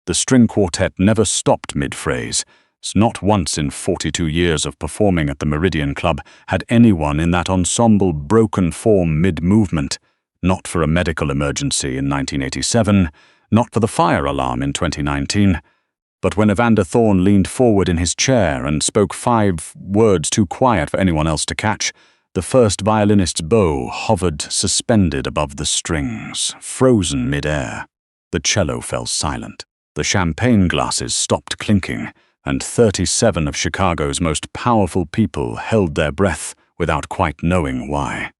The string quartet never stopped mid-phrase. Not once in 42 years of performing at the Meridian Club had anyone in that ensemble broken form mid-movement. Not for a medical emergency in 1987, not for the fire alarm in 2019. But when Evander Thorne leaned forward in his chair and spoke 5 words too quiet for anyone else to catch, the first violinist's bow hovered suspended above the strings, frozen mid-air. The cello fell silent. The champagne glasses stopped clinking, and 37 of Chicago's most powerful people held their breath without quite knowing why.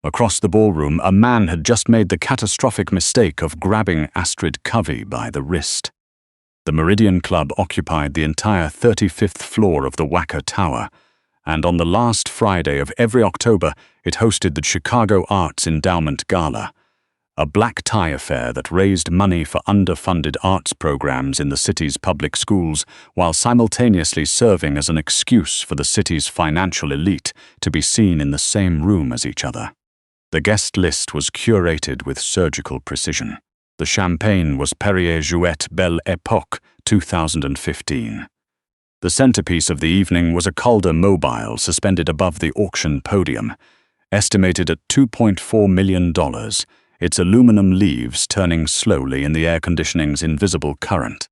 Across the ballroom, a man had just made the catastrophic mistake of grabbing Astrid Covey by the wrist. The Meridian Club occupied the entire 35th floor of the Wacker Tower, and on the last Friday of every October, it hosted the Chicago Arts Endowment Gala, a black tie affair that raised money for underfunded arts programs in the city's public schools, while simultaneously serving as an excuse for the city's financial elite to be seen in the same room as each other. The guest list was curated with surgical precision. The champagne was Perrier-Jouet Belle Époque 2015. The centerpiece of the evening was a Calder Mobile suspended above the auction podium, estimated at $2.4 million, its aluminum leaves turning slowly in the air conditioning's invisible current.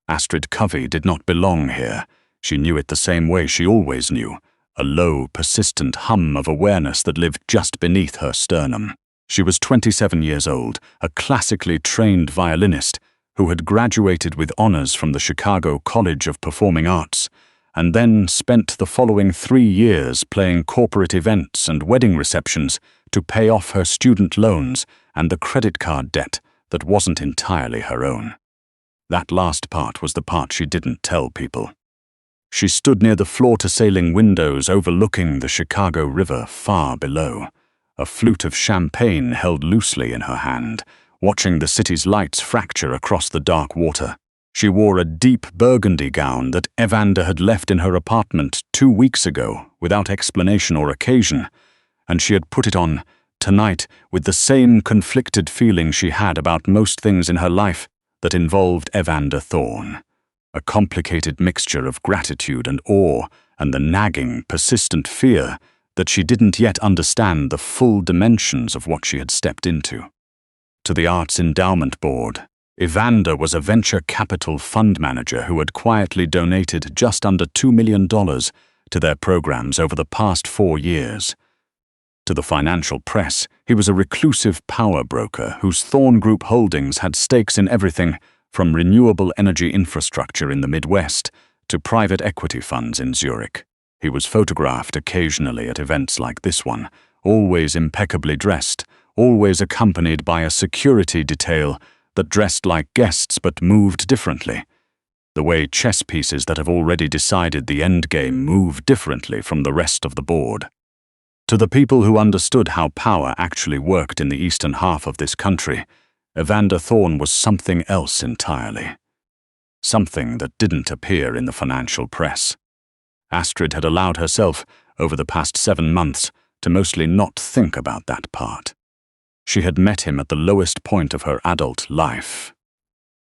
Astrid Covey did not belong here. She knew it the same way she always knew, a low, persistent hum of awareness that lived just beneath her sternum. She was 27 years old, a classically trained violinist who had graduated with honors from the Chicago College of Performing Arts, and then spent the following 3 years playing corporate events and wedding receptions to pay off her student loans and the credit card debt that wasn't entirely her own. That last part was the part she didn't tell people. She stood near the floor-to-ceiling windows overlooking the Chicago River far below, a flute of champagne held loosely in her hand, watching the city's lights fracture across the dark water. She wore a deep burgundy gown that Evander had left in her apartment 2 weeks ago without explanation or occasion, and she had put it on tonight with the same conflicted feeling she had about most things in her life that involved Evander Thorne, a complicated mixture of gratitude and awe and the nagging, persistent fear that she didn't yet understand the full dimensions of what she had stepped into. To the Arts Endowment Board, Evander was a venture capital fund manager who had quietly donated just under $2 million to their programs over the past 4 years. To the financial press, he was a reclusive power broker whose Thorne Group holdings had stakes in everything from renewable energy infrastructure in the Midwest to private equity funds in Zurich. He was photographed occasionally at events like this one, always impeccably dressed, always accompanied by a security detail that dressed like guests but moved differently, the way chess pieces that have already decided the endgame move differently from the rest of the board. To the people who understood how power actually worked in the eastern half of this country, Evander Thorne was something else entirely. Something that didn't appear in the financial press. Astrid had allowed herself, over the past 7 months, to mostly not think about that part. She had met him at the lowest point of her adult life.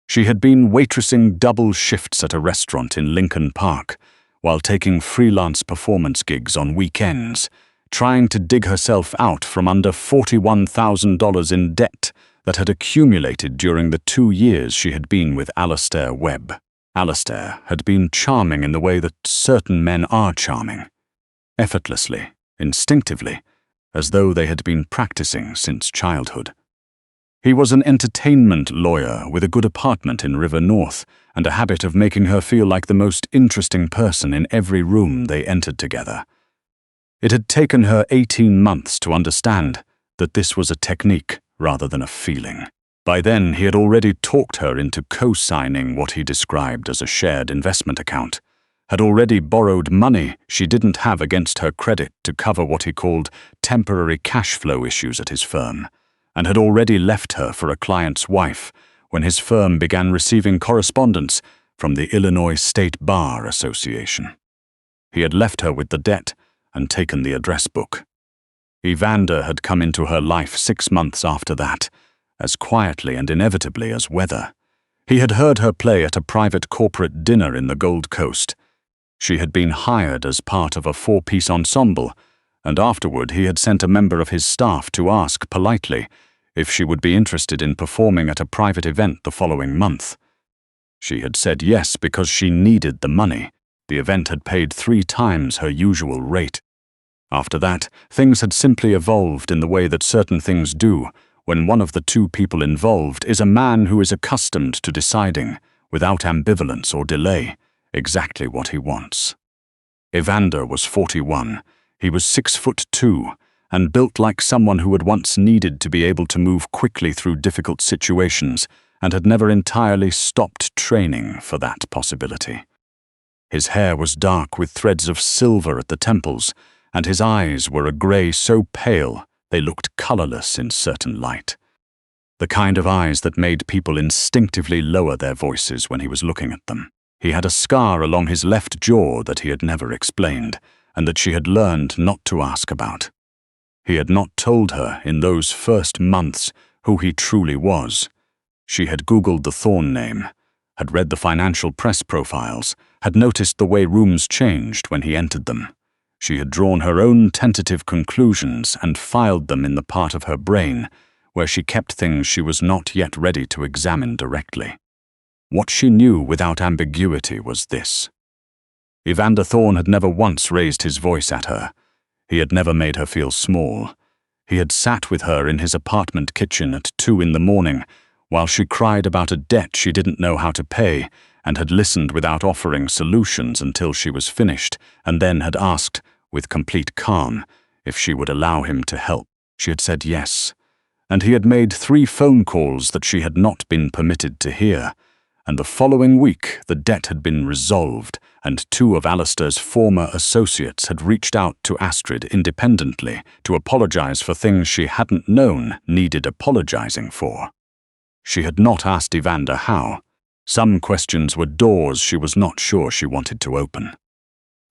She had been waitressing double shifts at a restaurant in Lincoln Park, while taking freelance performance gigs on weekends, trying to dig herself out from under $41,000 in debt that had accumulated during the 2 years she had been with Alastair Webb. Alastair had been charming in the way that certain men are charming, effortlessly, instinctively, as though they had been practicing since childhood. He was an entertainment lawyer with a good apartment in River North and a habit of making her feel like the most interesting person in every room they entered together. It had taken her 18 months to understand that this was a technique rather than a feeling. By then, he had already talked her into co-signing what he described as a shared investment account, had already borrowed money she didn't have against her credit to cover what he called temporary cash flow issues at his firm, and had already left her for a client's wife when his firm began receiving correspondence from the Illinois State Bar Association. He had left her with the debt and taken the address book. Evander had come into her life 6 months after that, as quietly and inevitably as weather. He had heard her play at a private corporate dinner in the Gold Coast. She had been hired as part of a 4-piece ensemble, and afterward he had sent a member of his staff to ask politely if she would be interested in performing at a private event the following month. She had said yes because she needed the money. The event had paid 3 times her usual rate. After that, things had simply evolved in the way that certain things do when one of the 2 people involved is a man who is accustomed to deciding, without ambivalence or delay, exactly what he wants. Evander was 41. He was 6'2", and built like someone who had once needed to be able to move quickly through difficult situations and had never entirely stopped training for that possibility. His hair was dark with threads of silver at the temples, and his eyes were a grey so pale they looked colourless in certain light. The kind of eyes that made people instinctively lower their voices when he was looking at them. He had a scar along his left jaw that he had never explained, and that she had learned not to ask about. He had not told her in those first months who he truly was. She had Googled the Thorne name, had read the financial press profiles, had noticed the way rooms changed when he entered them. She had drawn her own tentative conclusions and filed them in the part of her brain where she kept things she was not yet ready to examine directly. What she knew without ambiguity was this. Evander Thorne had never once raised his voice at her. He had never made her feel small. He had sat with her in his apartment kitchen at 2 in the morning while she cried about a debt she didn't know how to pay, and had listened without offering solutions until she was finished, and then had asked, with complete calm, if she would allow him to help. She had said yes, and he had made 3 phone calls that she had not been permitted to hear, and the following week the debt had been resolved, and 2 of Alastair's former associates had reached out to Astrid independently to apologize for things she hadn't known needed apologizing for. She had not asked Evander how. Some questions were doors she was not sure she wanted to open.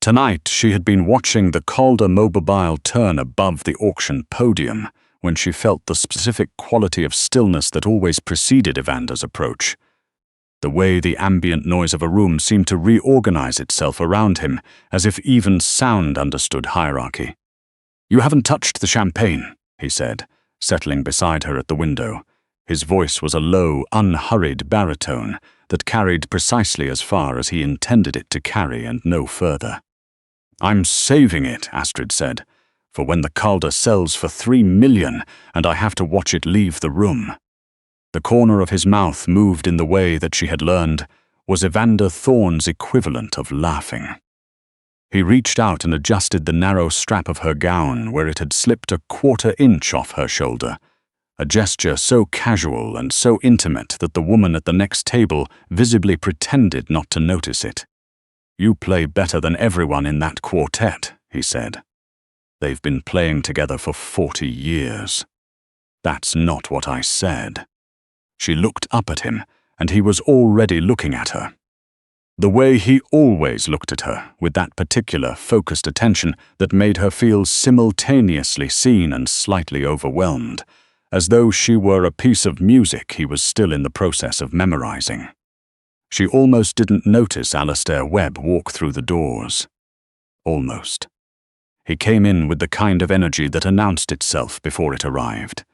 Tonight she had been watching the Calder mobile turn above the auction podium when she felt the specific quality of stillness that always preceded Evander's approach. The way the ambient noise of a room seemed to reorganize itself around him, as if even sound understood hierarchy. "You haven't touched the champagne," he said, settling beside her at the window. His voice was a low, unhurried baritone that carried precisely as far as he intended it to carry and no further. "I'm saving it," Astrid said, "for when the Calder sells for 3 million and I have to watch it leave the room." The corner of his mouth moved in the way that she had learned was Evander Thorne's equivalent of laughing. He reached out and adjusted the narrow strap of her gown where it had slipped a 1/4 inch off her shoulder, a gesture so casual and so intimate that the woman at the next table visibly pretended not to notice it. "You play better than everyone in that quartet," he said. "They've been playing together for 40 years. "That's not what I said." She looked up at him, and he was already looking at her. The way he always looked at her, with that particular focused attention that made her feel simultaneously seen and slightly overwhelmed, as though she were a piece of music he was still in the process of memorizing. She almost didn't notice Alastair Webb walk through the doors. Almost. He came in with the kind of energy that announced itself before it arrived.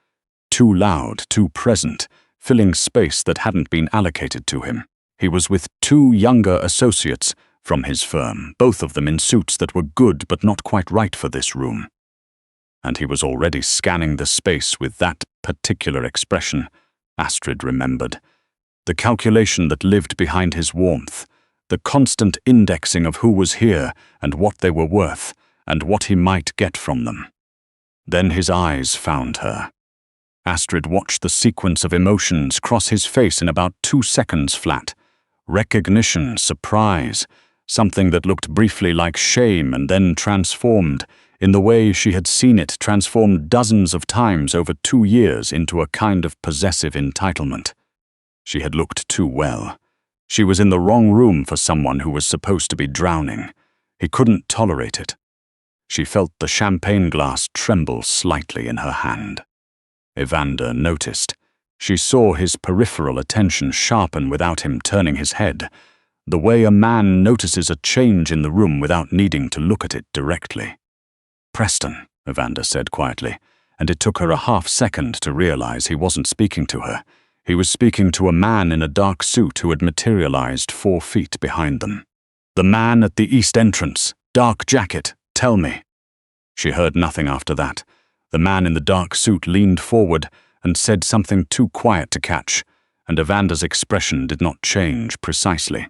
Too loud, too present, filling space that hadn't been allocated to him. He was with 2 younger associates from his firm, both of them in suits that were good but not quite right for this room. And he was already scanning the space with that particular expression, Astrid remembered. The calculation that lived behind his warmth, the constant indexing of who was here and what they were worth, and what he might get from them. Then his eyes found her. Astrid watched the sequence of emotions cross his face in about 2 seconds flat. Recognition, surprise, something that looked briefly like shame and then transformed, in the way she had seen it transformed dozens of times over 2 years into a kind of possessive entitlement. She had looked too well. She was in the wrong room for someone who was supposed to be drowning. He couldn't tolerate it. She felt the champagne glass tremble slightly in her hand. Evander noticed. She saw his peripheral attention sharpen without him turning his head, the way a man notices a change in the room without needing to look at it directly. "Preston," Evander said quietly, and it took her a half-second to realize he wasn't speaking to her. He was speaking to a man in a dark suit who had materialized 4 feet behind them. "The man at the east entrance, dark jacket, tell me." She heard nothing after that. The man in the dark suit leaned forward and said something too quiet to catch, and Evander's expression did not change precisely.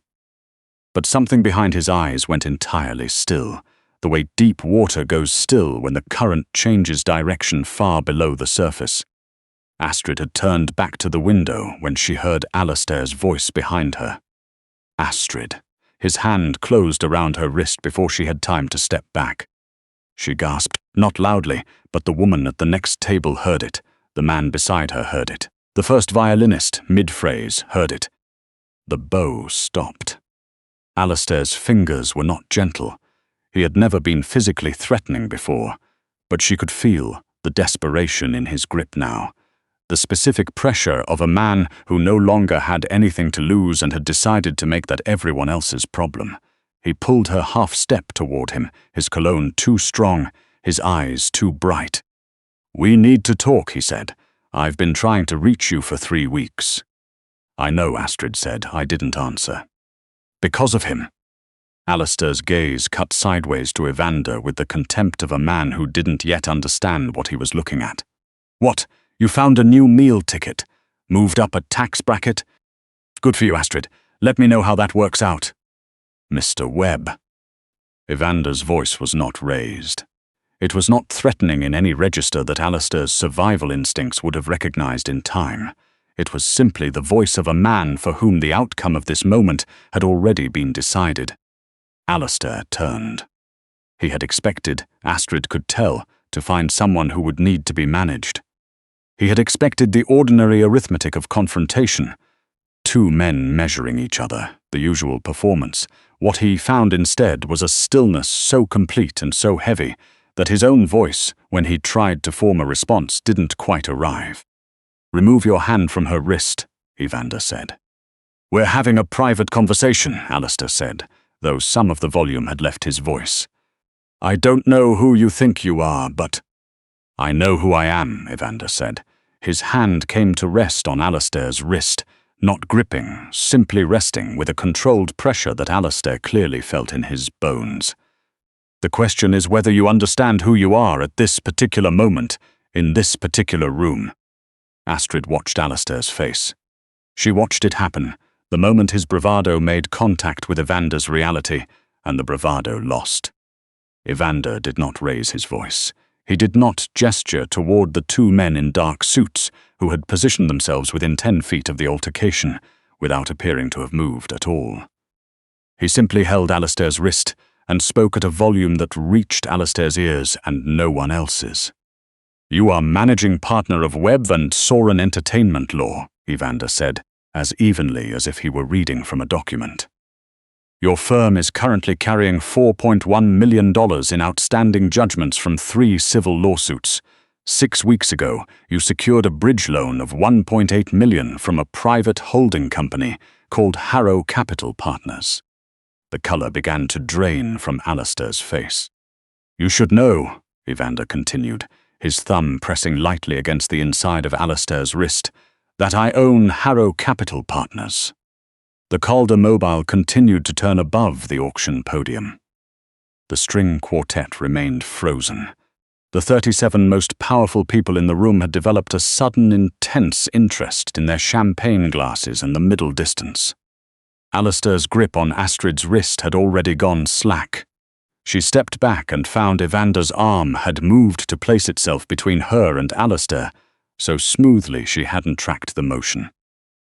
But something behind his eyes went entirely still, the way deep water goes still when the current changes direction far below the surface. Astrid had turned back to the window when she heard Alastair's voice behind her. Astrid. His hand closed around her wrist before she had time to step back. She gasped, not loudly, but the woman at the next table heard it. The man beside her heard it. The first violinist, mid-phrase, heard it. The bow stopped. Alastair's fingers were not gentle. He had never been physically threatening before, but she could feel the desperation in his grip now. The specific pressure of a man who no longer had anything to lose and had decided to make that everyone else's problem. He pulled her half-step toward him, his cologne too strong, his eyes too bright. "We need to talk," he said. "I've been trying to reach you for 3 weeks." "I know," Astrid said. "I didn't answer." "Because of him." Alastair's gaze cut sideways to Evander with the contempt of a man who didn't yet understand what he was looking at. "What? You found a new meal ticket? Moved up a tax bracket? Good for you, Astrid. Let me know how that works out." "Mr. Webb." Evander's voice was not raised. It was not threatening in any register that Alastair's survival instincts would have recognized in time. It was simply the voice of a man for whom the outcome of this moment had already been decided. Alastair turned. He had expected, Astrid could tell, to find someone who would need to be managed. He had expected the ordinary arithmetic of confrontation. 2 men measuring each other, the usual performance. What he found instead was a stillness so complete and so heavy that his own voice, when he tried to form a response, didn't quite arrive. "Remove your hand from her wrist," Evander said. "We're having a private conversation," Alastair said, though some of the volume had left his voice. "I don't know who you think you are, but—" "I know who I am," Evander said. His hand came to rest on Alastair's wrist, not gripping, simply resting with a controlled pressure that Alastair clearly felt in his bones. "The question is whether you understand who you are at this particular moment, in this particular room." Astrid watched Alastair's face. She watched it happen, the moment his bravado made contact with Evander's reality, and the bravado lost. Evander did not raise his voice. He did not gesture toward the 2 men in dark suits who had positioned themselves within 10 feet of the altercation, without appearing to have moved at all. He simply held Alastair's wrist and spoke at a volume that reached Alastair's ears and no one else's. "You are managing partner of Webb and Soren Entertainment Law," Evander said, as evenly as if he were reading from a document. "Your firm is currently carrying $4.1 million in outstanding judgments from 3 civil lawsuits. 6 weeks ago, you secured a bridge loan of $1.8 million from a private holding company called Harrow Capital Partners." The color began to drain from Alastair's face. "You should know," Evander continued, his thumb pressing lightly against the inside of Alastair's wrist, "that I own Harrow Capital Partners." The Calder mobile continued to turn above the auction podium. The string quartet remained frozen. The 37 most powerful people in the room had developed a sudden, intense interest in their champagne glasses in the middle distance. Alastair's grip on Astrid's wrist had already gone slack. She stepped back and found Evander's arm had moved to place itself between her and Alastair, so smoothly she hadn't tracked the motion.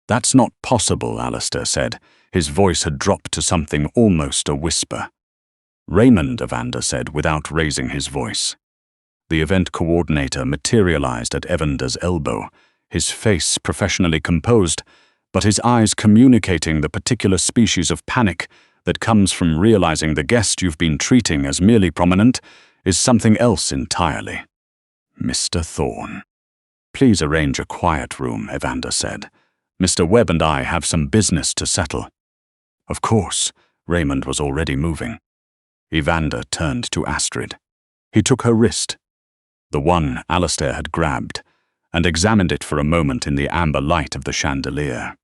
"That's not possible," Alastair said. His voice had dropped to something almost a whisper. "Raymond," Evander said without raising his voice. The event coordinator materialized at Evander's elbow, his face professionally composed, but his eyes communicating the particular species of panic that comes from realizing the guest you've been treating as merely prominent is something else entirely. "Mr. Thorne." "Please arrange a quiet room," Evander said. "Mr. Webb and I have some business to settle." "Of course." Raymond was already moving. Evander turned to Astrid. He took her wrist, the one Alastair had grabbed, and examined it for a moment in the amber light of the chandelier.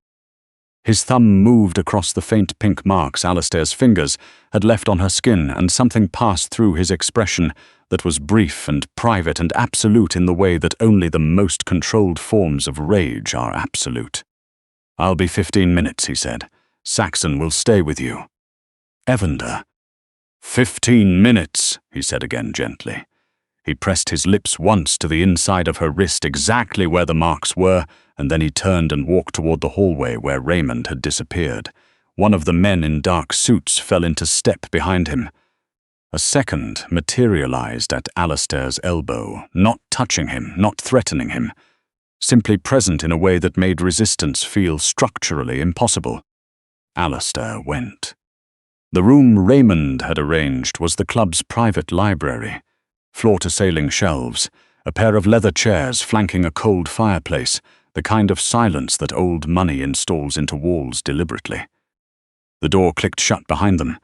His thumb moved across the faint pink marks Alastair's fingers had left on her skin, and something passed through his expression that was brief and private and absolute in the way that only the most controlled forms of rage are absolute. "I'll be 15 minutes, he said. "Saxon will stay with you." "Evander." 15 minutes, he said again gently. He pressed his lips once to the inside of her wrist, exactly where the marks were, and then he turned and walked toward the hallway where Raymond had disappeared. One of the men in dark suits fell into step behind him. A second materialized at Alastair's elbow, not touching him, not threatening him, simply present in a way that made resistance feel structurally impossible. Alastair went. The room Raymond had arranged was the club's private library. Floor-to-ceiling shelves, a pair of leather chairs flanking a cold fireplace, the kind of silence that old money installs into walls deliberately. The door clicked shut behind them,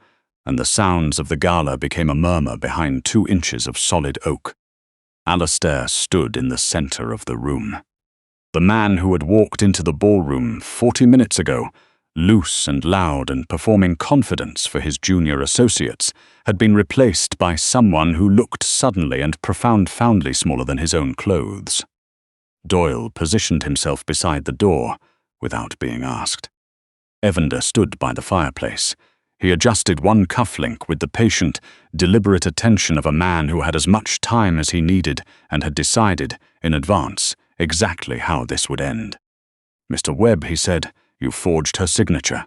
and the sounds of the Gala became a murmur behind 2 inches of solid oak. Alastair stood in the center of the room. The man who had walked into the ballroom 40 minutes ago, loose and loud and performing confidence for his junior associates, had been replaced by someone who looked suddenly and profoundly smaller than his own clothes. Doyle positioned himself beside the door without being asked. Evander stood by the fireplace. He adjusted one cufflink with the patient, deliberate attention of a man who had as much time as he needed and had decided, in advance, exactly how this would end. "Mr. Webb," he said, "you forged her signature."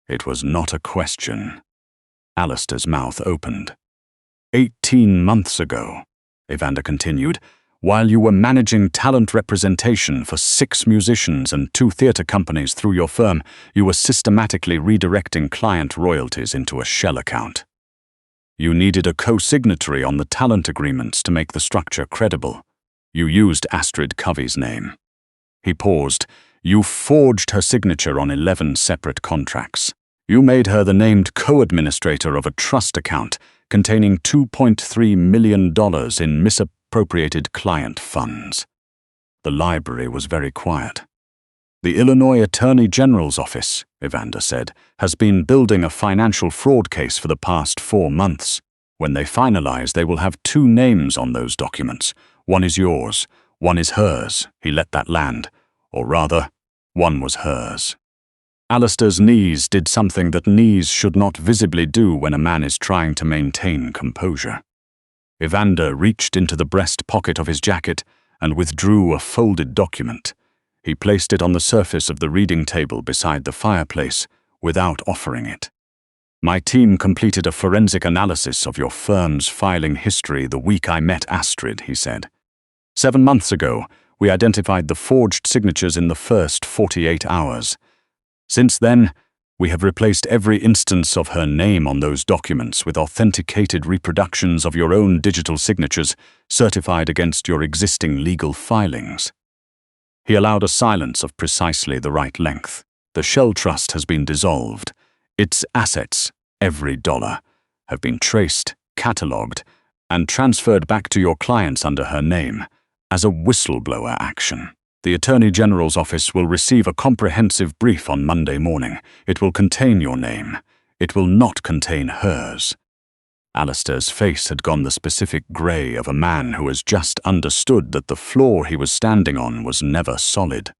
It was not a question. Alastair's mouth opened. 18 months ago, Evander continued, while you were managing talent representation for 6 musicians and 2 theater companies through your firm, you were systematically redirecting client royalties into a shell account. You needed a co-signatory on the talent agreements to make the structure credible. You used Astrid Covey's name. He paused. You forged her signature on 11 separate contracts. You made her the named co-administrator of a trust account containing $2.3 million in misappropriated client funds. The library was very quiet. "The Illinois Attorney General's office," Evander said, "has been building a financial fraud case for the past 4 months. When they finalize, they will have 2 names on those documents. One is yours, one is hers." He let that land. Or rather, one was hers. Alastair's knees did something that knees should not visibly do when a man is trying to maintain composure. Evander reached into the breast pocket of his jacket and withdrew a folded document. He placed it on the surface of the reading table beside the fireplace without offering it. "My team completed a forensic analysis of your firm's filing history the week I met Astrid," he said. 7 months ago, we identified the forged signatures in the first 48 hours. Since then, we have replaced every instance of her name on those documents with authenticated reproductions of your own digital signatures certified against your existing legal filings. He allowed a silence of precisely the right length. "The Shell Trust has been dissolved. Its assets, every dollar, have been traced, catalogued, and transferred back to your clients under her name as a whistleblower action. The Attorney General's office will receive a comprehensive brief on Monday morning. It will contain your name. It will not contain hers." Alastair's face had gone the specific grey of a man who has just understood that the floor he was standing on was never solid.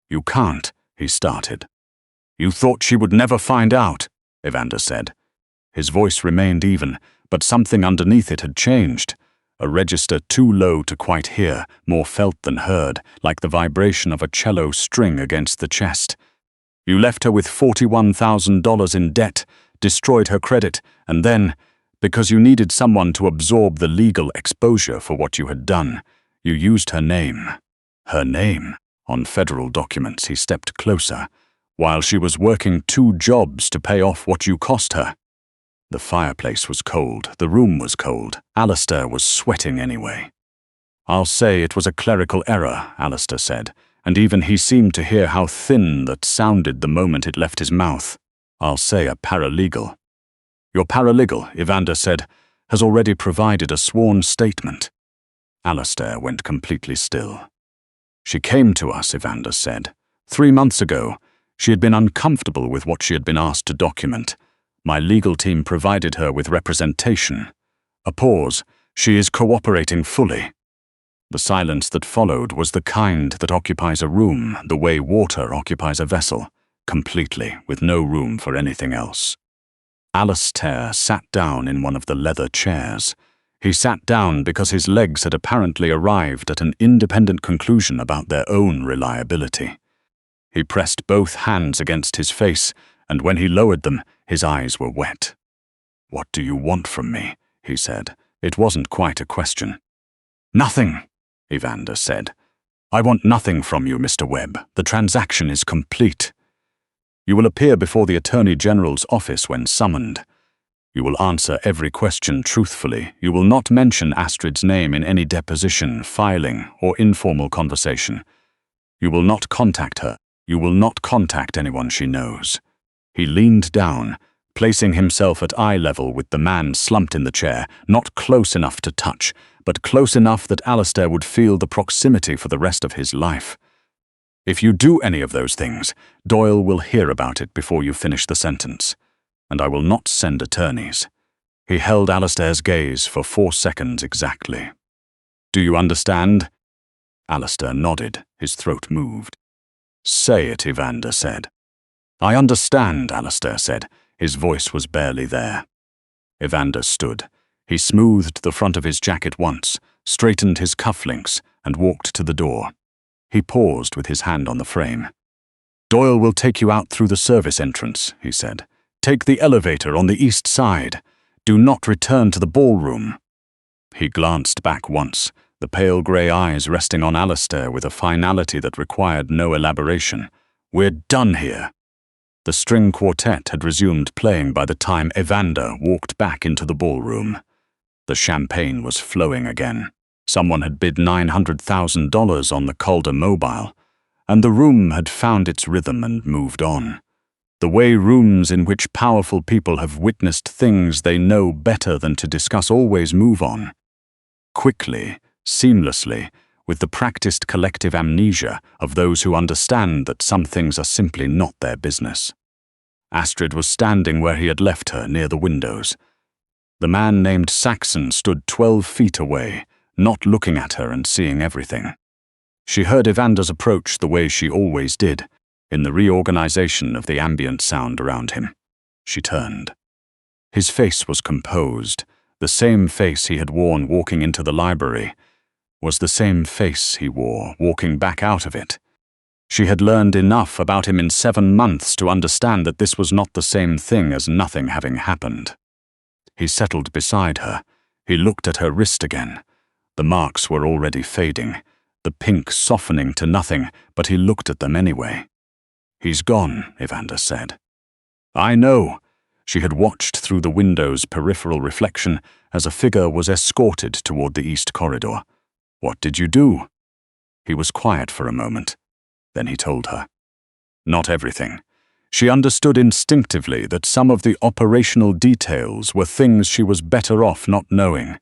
"You can't," he started. "You thought she would never find out," Evander said. His voice remained even, but something underneath it had changed. A register too low to quite hear, more felt than heard, like the vibration of a cello string against the chest. "You left her with $41,000 in debt, destroyed her credit, and then, because you needed someone to absorb the legal exposure for what you had done, you used her name." Her name? On federal documents. He stepped closer. "While she was working 2 jobs to pay off what you cost her." The fireplace was cold, the room was cold, Alastair was sweating anyway. "I'll say it was a clerical error," Alastair said, and even he seemed to hear how thin that sounded the moment it left his mouth. "I'll say a paralegal." "Your paralegal," Evander said, "has already provided a sworn statement." Alastair went completely still. "She came to us," Evander said. 3 months ago. She had been uncomfortable with what she had been asked to document. My legal team provided her with representation. A pause. "She is cooperating fully." The silence that followed was the kind that occupies a room the way water occupies a vessel, completely, with no room for anything else. Alastair sat down in one of the leather chairs. He sat down because his legs had apparently arrived at an independent conclusion about their own reliability. He pressed both hands against his face, and when he lowered them, his eyes were wet. "What do you want from me?" he said. It wasn't quite a question. "Nothing," Evander said. "I want nothing from you, Mr. Webb. The transaction is complete. You will appear before the Attorney General's office when summoned. You will answer every question truthfully. You will not mention Astrid's name in any deposition, filing, or informal conversation. You will not contact her. You will not contact anyone she knows." He leaned down, placing himself at eye level with the man slumped in the chair, not close enough to touch, but close enough that Alastair would feel the proximity for the rest of his life. "If you do any of those things, Doyle will hear about it before you finish the sentence, and I will not send attorneys." He held Alastair's gaze for 4 seconds exactly. "Do you understand?" Alastair nodded, his throat moved. "Say it," Evander said. "I understand," Alastair said. His voice was barely there. Evander stood. He smoothed the front of his jacket once, straightened his cufflinks, and walked to the door. He paused with his hand on the frame. "Doyle will take you out through the service entrance," he said. "Take the elevator on the east side. Do not return to the ballroom." He glanced back once, the pale grey eyes resting on Alastair with a finality that required no elaboration. "We're done here." The string quartet had resumed playing by the time Evander walked back into the ballroom. The champagne was flowing again. Someone had bid $900,000 on the Calder Mobile, and the room had found its rhythm and moved on. The way rooms in which powerful people have witnessed things they know better than to discuss always move on. Quickly, seamlessly, with the practiced collective amnesia of those who understand that some things are simply not their business. Astrid was standing where he had left her, near the windows. The man named Saxon stood 12 feet away, not looking at her and seeing everything. She heard Evander's approach the way she always did, in the reorganization of the ambient sound around him. She turned. His face was composed. The same face he had worn walking into the library was the same face he wore walking back out of it. She had learned enough about him in 7 months to understand that this was not the same thing as nothing having happened. He settled beside her. He looked at her wrist again. The marks were already fading, the pink softening to nothing, but he looked at them anyway. "He's gone," Evander said. "I know." She had watched through the window's peripheral reflection as a figure was escorted toward the east corridor. "What did you do?" He was quiet for a moment. Then he told her. Not everything. She understood instinctively that some of the operational details were things she was better off not knowing,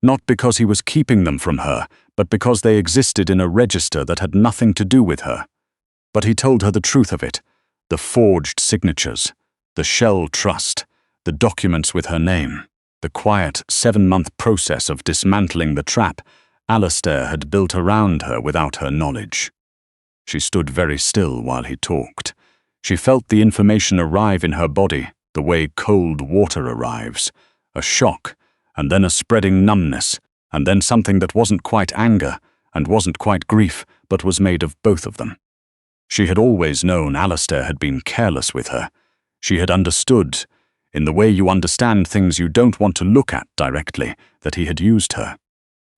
not because he was keeping them from her, but because they existed in a register that had nothing to do with her. But he told her the truth of it, the forged signatures, the Shell Trust, the documents with her name, the quiet 7-month process of dismantling the trap Alastair had built around her without her knowledge. She stood very still while he talked. She felt the information arrive in her body the way cold water arrives, a shock, and then a spreading numbness, and then something that wasn't quite anger and wasn't quite grief, but was made of both of them. She had always known Alastair had been careless with her. She had understood, in the way you understand things you don't want to look at directly, that he had used her.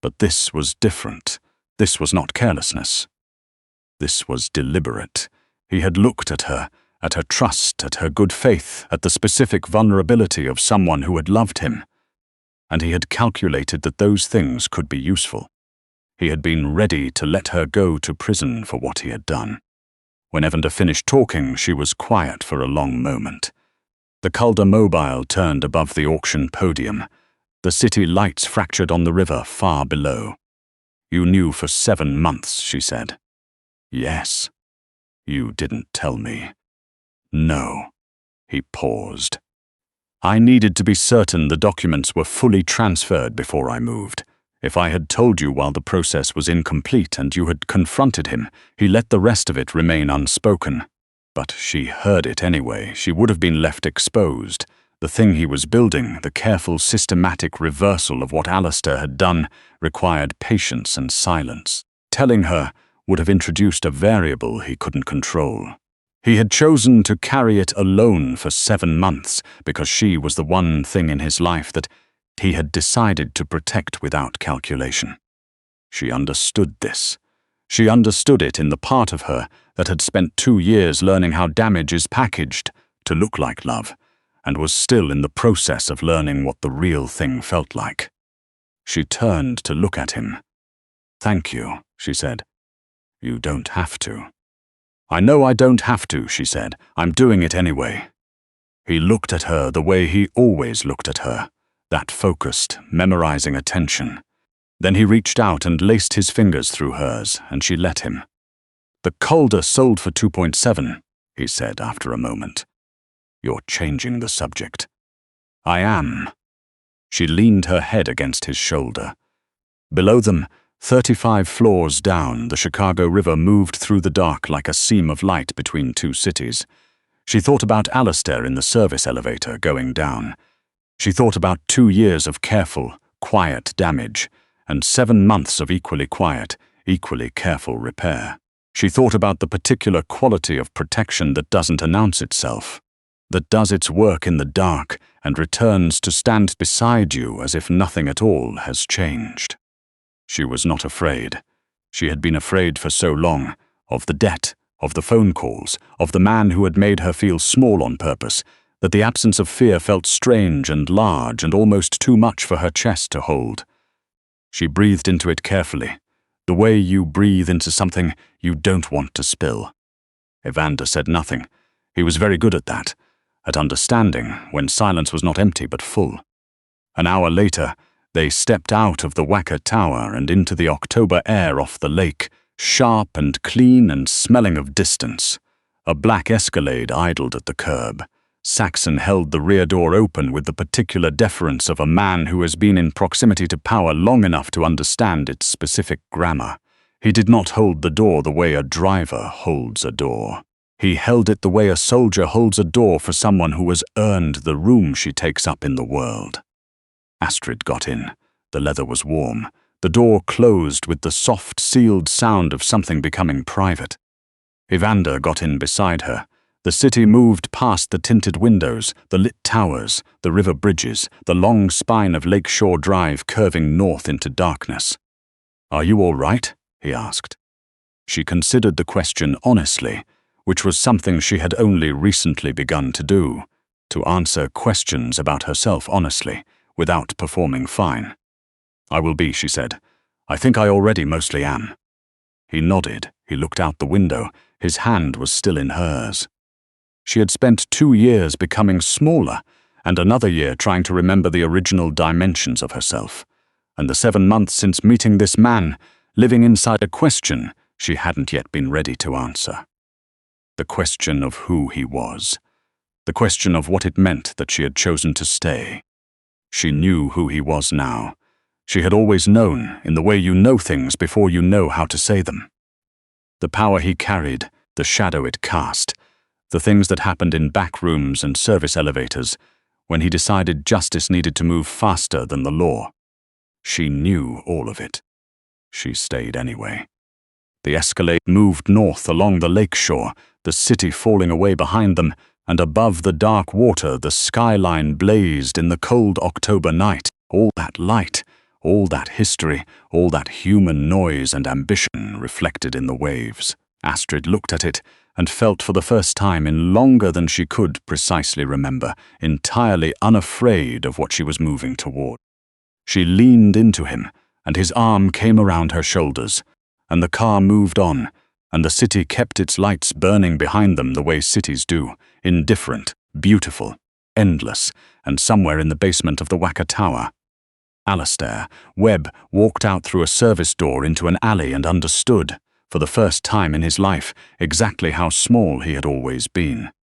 But this was different. This was not carelessness. This was deliberate. He had looked at her trust, at her good faith, at the specific vulnerability of someone who had loved him. And he had calculated that those things could be useful. He had been ready to let her go to prison for what he had done. When Evander finished talking, she was quiet for a long moment. The Calder mobile turned above the auction podium. The city lights fractured on the river far below. "You knew for 7 months," she said. "Yes." "You didn't tell me." "No." He paused. "I needed to be certain the documents were fully transferred before I moved. If I had told you while the process was incomplete and you had confronted him, he let the rest of it remain unspoken. But she heard it anyway. She would have been left exposed. The thing he was building, the careful, systematic reversal of what Alastair had done, required patience and silence. Telling her would have introduced a variable he couldn't control. He had chosen to carry it alone for 7 months because she was the one thing in his life that he had decided to protect without calculation. She understood this. She understood it in the part of her that had spent 2 years learning how damage is packaged to look like love, and was still in the process of learning what the real thing felt like. She turned to look at him. "Thank you," she said. "You don't have to." "I know I don't have to," she said. "I'm doing it anyway." He looked at her the way he always looked at her, that focused, memorizing attention. Then he reached out and laced his fingers through hers, and she let him. "The Calder sold for 2.7, he said after a moment. "You're changing the subject." "I am." She leaned her head against his shoulder. Below them, 35 floors down, the Chicago River moved through the dark like a seam of light between 2 cities. She thought about Alastair in the service elevator going down. She thought about 2 years of careful, quiet damage, and 7 months of equally quiet, equally careful repair. She thought about the particular quality of protection that doesn't announce itself, that does its work in the dark and returns to stand beside you as if nothing at all has changed. She was not afraid. She had been afraid for so long, of the debt, of the phone calls, of the man who had made her feel small on purpose, that the absence of fear felt strange and large and almost too much for her chest to hold. She breathed into it carefully, the way you breathe into something you don't want to spill. Evander said nothing. He was very good at that, at understanding when silence was not empty but full. An hour later, they stepped out of the Wacker Tower and into the October air off the lake, sharp and clean and smelling of distance. A black Escalade idled at the curb. Saxon held the rear door open with the particular deference of a man who has been in proximity to power long enough to understand its specific grammar. He did not hold the door the way a driver holds a door. He held it the way a soldier holds a door for someone who has earned the room she takes up in the world. Astrid got in. The leather was warm. The door closed with the soft, sealed sound of something becoming private. Evander got in beside her. The city moved past the tinted windows, the lit towers, the river bridges, the long spine of Lakeshore Drive curving north into darkness. "Are you all right?" he asked. She considered the question honestly, which was something she had only recently begun to do, to answer questions about herself honestly, without performing fine. "I will be," she said. "I think I already mostly am." He nodded. He looked out the window. His hand was still in hers. She had spent 2 years becoming smaller, and another year trying to remember the original dimensions of herself. And the 7 months since meeting this man, living inside a question she hadn't yet been ready to answer. The question of who he was. The question of what it meant that she had chosen to stay. She knew who he was now. She had always known, in the way you know things before you know how to say them. The power he carried, the shadow it cast, the things that happened in back rooms and service elevators, when he decided justice needed to move faster than the law. She knew all of it. She stayed anyway. The Escalade moved north along the lake shore, the city falling away behind them, and above the dark water the skyline blazed in the cold October night. All that light, all that history, all that human noise and ambition reflected in the waves. Astrid looked at it and felt for the first time in longer than she could precisely remember, entirely unafraid of what she was moving toward. She leaned into him and his arm came around her shoulders, and the car moved on, and the city kept its lights burning behind them the way cities do, indifferent, beautiful, endless, and somewhere in the basement of the Wacker Tower. Alastair Webb walked out through a service door into an alley and understood, for the first time in his life, exactly how small he had always been.